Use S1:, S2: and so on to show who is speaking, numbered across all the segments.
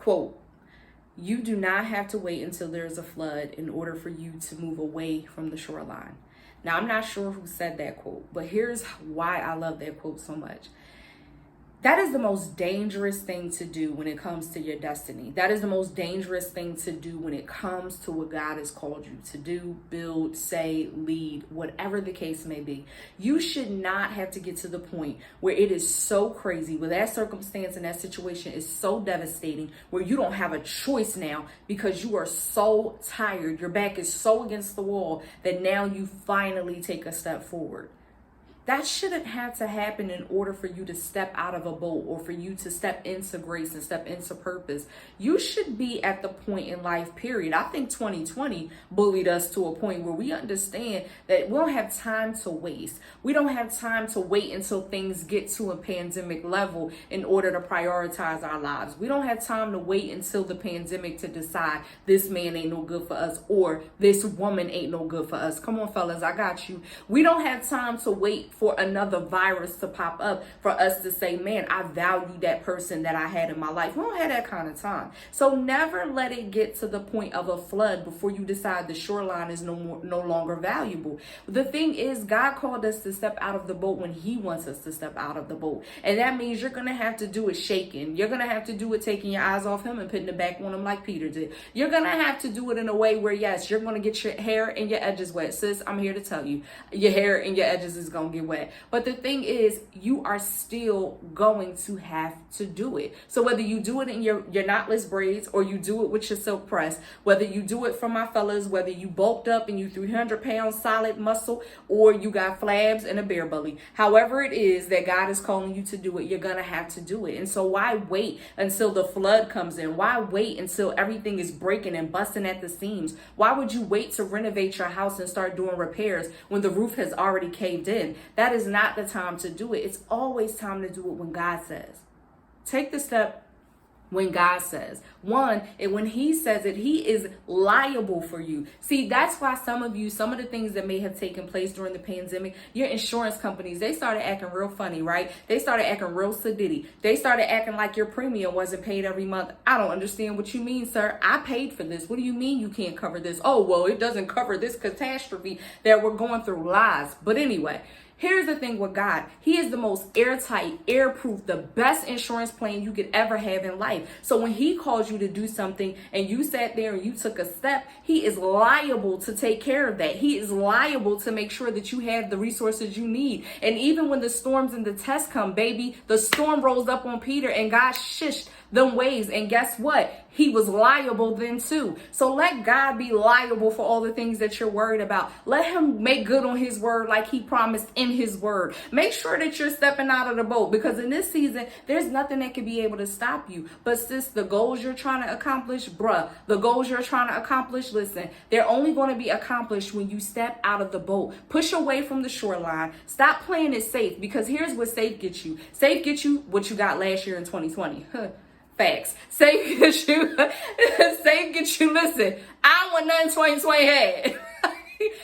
S1: Quote, you do not have to wait until there's a flood in order for you to move away from the shoreline. Now, I'm not sure who said that quote, but here's why I love that quote so much. That is the most dangerous thing to do when it comes to your destiny. That is the most dangerous thing to do when it comes to what God has called you to do, build, say, lead, whatever the case may be. You should not have to get to the point where it is so crazy, where that circumstance and that situation is so devastating, where you don't have a choice now because you are so tired. Your back is so against the wall that now you finally take a step forward. That shouldn't have to happen in order for you to step out of a boat or for you to step into grace and step into purpose. You should be at the point in life, period. I think 2020 bullied us to a point where we understand that we don't have time to waste. We don't have time to wait until things get to a pandemic level in order to prioritize our lives. We don't have time to wait until the pandemic to decide this man ain't no good for us or this woman ain't no good for us. Come on, fellas, I got you. We don't have time to wait for another virus to pop up for us to say, man, I value that person that I had in my life. We don't have that kind of time. So never let it get to the point of a flood before you decide the shoreline is no longer valuable. The thing is, God called us to step out of the boat when he wants us to step out of the boat. And that means you're going to have to do it shaking. You're going to have to do it taking your eyes off him and putting it back on him like Peter did. You're going to have to do it in a way where, yes, you're going to get your hair and your edges wet. Sis, I'm here to tell you, your hair and your edges is going to get wet. But the thing is, you are still going to have to do it. So whether you do it in your knotless braids or you do it with your silk press, whether you do it for my fellas, whether you bulked up and you 300 pounds solid muscle or you got flabs and a bear belly, however it is that God is calling you to do it, you're going to have to do it. And so why wait until the flood comes in? Why wait until everything is breaking and busting at the seams? Why would you wait to renovate your house and start doing repairs when the roof has already caved in? That is not the time to do it. It's always time to do it when God says. Take the step when God says. One, and when he says it, he is liable for you. See, that's why some of the things that may have taken place during the pandemic, your insurance companies, they started acting real funny, right? They started acting real sedity. They started acting like your premium wasn't paid every month. I don't understand what you mean, sir. I paid for this. What do you mean you can't cover this? Oh, well, it doesn't cover this catastrophe that we're going through. Lies. But anyway, here's the thing with God. He is the most airtight, airproof, the best insurance plan you could ever have in life. So when he calls you to do something and you sat there and you took a step, he is liable to take care of that. He is liable to make sure that you have the resources you need. And even when the storms and the tests come, baby, the storm rolls up on Peter and God shished them waves. And guess what? He was liable then too. So let God be liable for all the things that you're worried about. Let him make good on his word like he promised in his word. Make sure that you're stepping out of the boat, because in this season, there's nothing that can be able to stop you. But sis, the goals you're trying to accomplish, the goals you're trying to accomplish, listen, they're only going to be accomplished when you step out of the boat. Push away from the shoreline. Stop playing it safe, because here's what safe gets you. Safe gets you what you got last year in 2020. Facts. Safe gets you. Safe gets you. Listen, I don't want nothing 2020 had.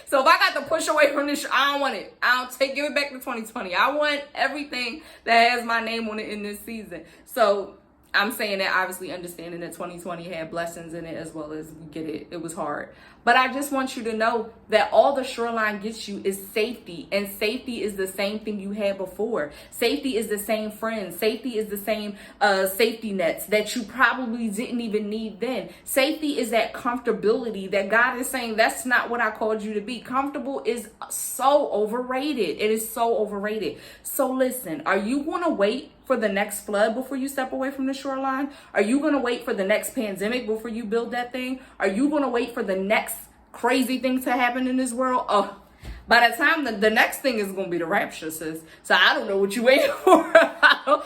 S1: So if I got to push away from this, I don't want it. Give it back to 2020. I want everything that has my name on it in this season. So I'm saying that obviously understanding that 2020 had blessings in it as well as we get it. It was hard. But I just want you to know that all the shoreline gets you is safety. And safety is the same thing you had before. Safety is the same friends. Safety is the same safety nets that you probably didn't even need then. Safety is that comfortability that God is saying, that's not what I called you to be. Comfortable is so overrated. It is so overrated. So listen, are you going to wait for the next flood before you step away from the shoreline? Are you going to wait for the next pandemic before you build that thing? Are you going to wait for the next crazy things to happen in this world? Oh, by the time the next thing is going to be the rapture, sis. So I don't know what you waiting for.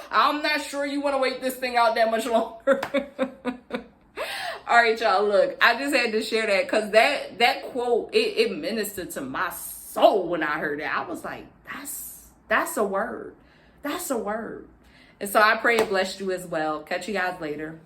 S1: I'm not sure you want to wait this thing out that much longer. All right, y'all, look, I just had to share that because that quote, it ministered to my soul when I heard it. I was like, that's a word. That's a word. And so I pray it blessed you as well. Catch you guys later.